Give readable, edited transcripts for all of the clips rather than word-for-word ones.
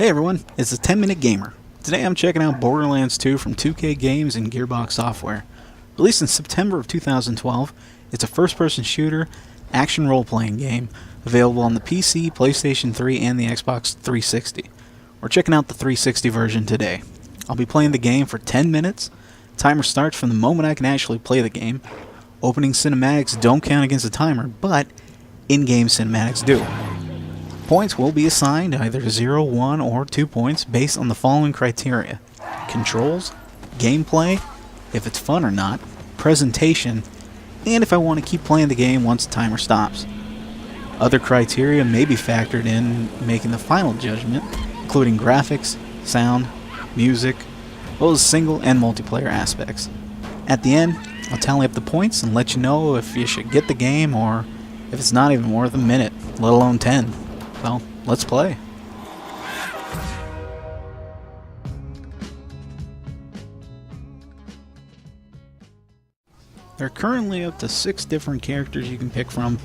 Hey everyone, it's the 10-Minute Gamer. Today I'm checking out Borderlands 2 from 2K Games and Gearbox Software. Released in September of 2012, it's a first-person shooter, action role-playing game, available on the PC, PlayStation 3, and the Xbox 360. We're checking out the 360 version today. I'll be playing the game for 10 minutes. Timer starts from the moment I can actually play the game. Opening cinematics don't count against the timer, but in-game cinematics do. Points will be assigned either 0, 1, or 2 points based on the following criteria: controls, gameplay, if it's fun or not, presentation, and if I want to keep playing the game once the timer stops. Other criteria may be factored in making the final judgment, including graphics, sound, music, as well as single and multiplayer aspects. At the end, I'll tally up the points and let you know if you should get the game or if it's not even worth a minute, let alone 10. Well, let's play. There are currently up to 6 different characters you can pick from,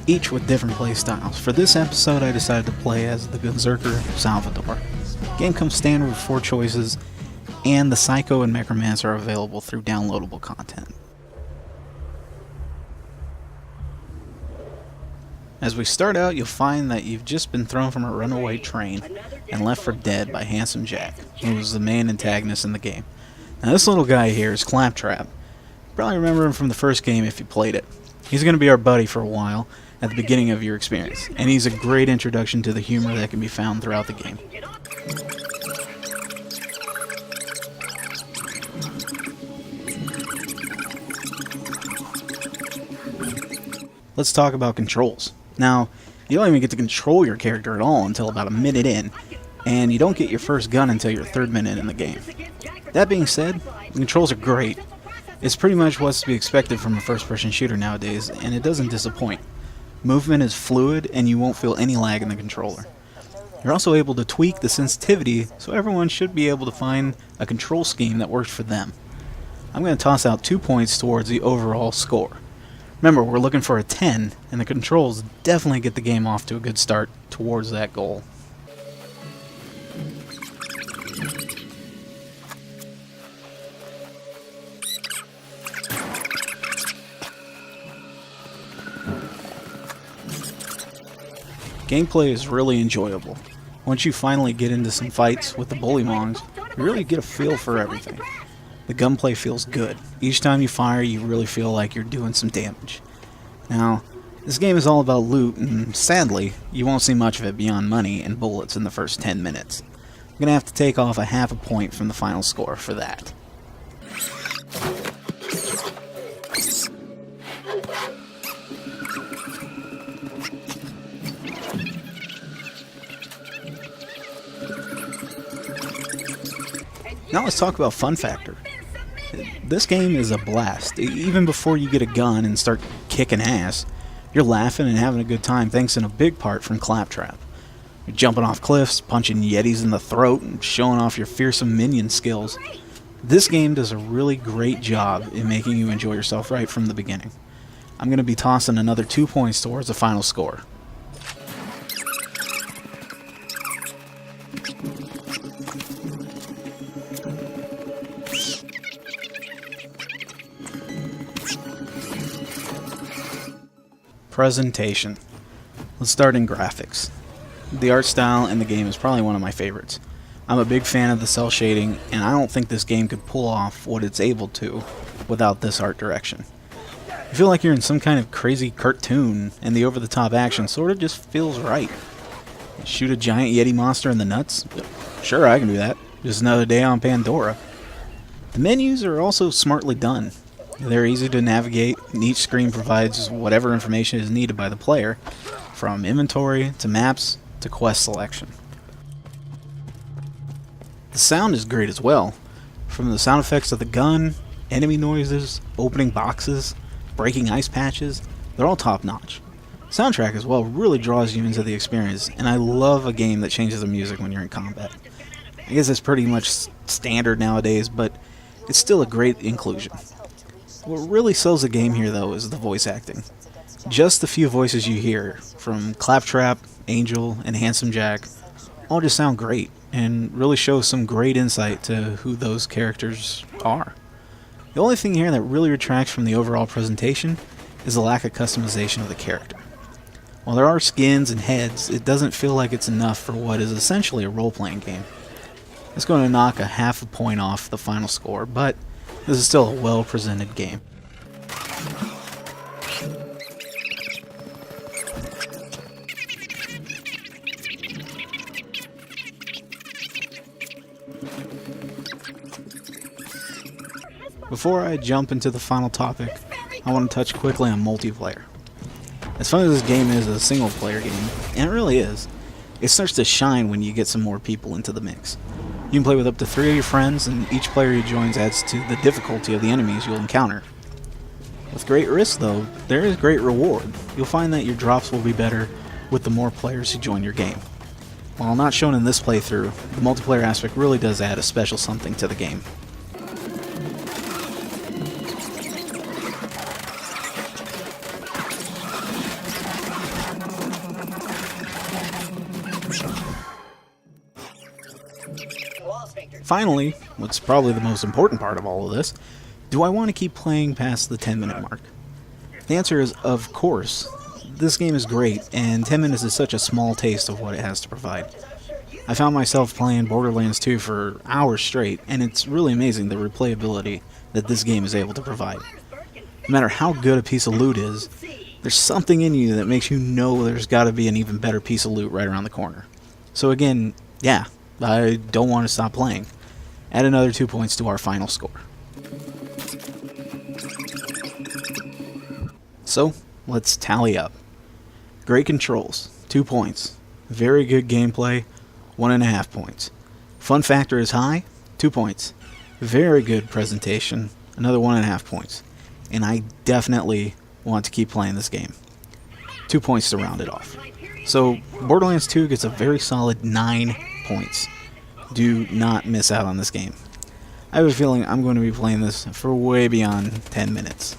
each with different play styles. For this episode, I decided to play as the Berserker Salvador. The game comes standard with 4 choices, and the Psycho and Necromancer are available through downloadable content. As we start out, you'll find that you've just been thrown from a runaway train and left for dead by Handsome Jack, who was the main antagonist in the game. Now this little guy here is Claptrap. You probably remember him from the first game if you played it. He's going to be our buddy for a while at the beginning of your experience, and he's a great introduction to the humor that can be found throughout the game. Let's talk about controls. Now, you don't even get to control your character at all until about a minute in, and you don't get your first gun until your 3rd minute in the game. That being said, the controls are great. It's pretty much what's to be expected from a first-person shooter nowadays, and it doesn't disappoint. Movement is fluid, and you won't feel any lag in the controller. You're also able to tweak the sensitivity, so everyone should be able to find a control scheme that works for them. I'm going to toss out 2 points towards the overall score. Remember, we're looking for a 10, and the controls definitely get the game off to a good start towards that goal. Gameplay is really enjoyable. Once you finally get into some fights with the bullymongs, you really get a feel for everything. The gunplay feels good. Each time you fire, you really feel like you're doing some damage. Now, this game is all about loot, and sadly, you won't see much of it beyond money and bullets in the first 10 minutes. I'm going to have to take off a half a point from the final score for that. Now let's talk about fun factor. This game is a blast. Even before you get a gun and start kicking ass, you're laughing and having a good time thanks in a big part from Claptrap. You're jumping off cliffs, punching yetis in the throat, and showing off your fearsome minion skills. This game does a really great job in making you enjoy yourself right from the beginning. I'm going to be tossing another 2 points towards the final score. Presentation. Let's start in graphics. The art style in the game is probably one of my favorites. I'm a big fan of the cel shading, and I don't think this game could pull off what it's able to without this art direction. You feel like you're in some kind of crazy cartoon, and the over-the-top action sort of just feels right. Shoot a giant Yeti monster in the nuts? Sure, I can do that. Just another day on Pandora. The menus are also smartly done. They're easy to navigate, and each screen provides whatever information is needed by the player, from inventory to maps to quest selection. The sound is great as well. From the sound effects of the gun, enemy noises, opening boxes, breaking ice patches, they're all top notch. Soundtrack as well really draws you into the experience, and I love a game that changes the music when you're in combat. I guess it's pretty much standard nowadays, but it's still a great inclusion. What really sells the game here, though, is the voice acting. Just the few voices you hear, from Claptrap, Angel, and Handsome Jack, all just sound great and really show some great insight to who those characters are. The only thing here that really retracts from the overall presentation is the lack of customization of the character. While there are skins and heads, it doesn't feel like it's enough for what is essentially a role-playing game. It's going to knock a half a point off the final score, but this is still a well-presented game. Before I jump into the final topic, I want to touch quickly on multiplayer. As fun as this game is as a single-player game, and it really is, it starts to shine when you get some more people into the mix. You can play with up to 3 of your friends, and each player who joins adds to the difficulty of the enemies you'll encounter. With great risk, though, there is great reward. You'll find that your drops will be better with the more players who join your game. While not shown in this playthrough, the multiplayer aspect really does add a special something to the game. Finally, what's probably the most important part of all of this, do I want to keep playing past the 10-minute mark? The answer is, of course. This game is great, and 10 minutes is such a small taste of what it has to provide. I found myself playing Borderlands 2 for hours straight, and it's really amazing the replayability that this game is able to provide. No matter how good a piece of loot is, there's something in you that makes you know there's got to be an even better piece of loot right around the corner. So again, yeah, I don't want to stop playing. Add another 2 points to our final score. So, let's tally up. Great controls, 2 points. Very good gameplay, 1.5 points. Fun factor is high, 2 points. Very good presentation, another 1.5 points. And I definitely want to keep playing this game. 2 points to round it off. So, Borderlands 2 gets a very solid 9 points. Do not miss out on this game. I have a feeling I'm going to be playing this for way beyond 10 minutes.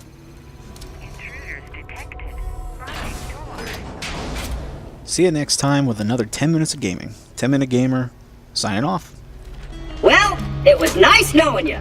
See you next time with another 10 minutes of gaming. 10 Minute Gamer, signing off. Well, it was nice knowing you.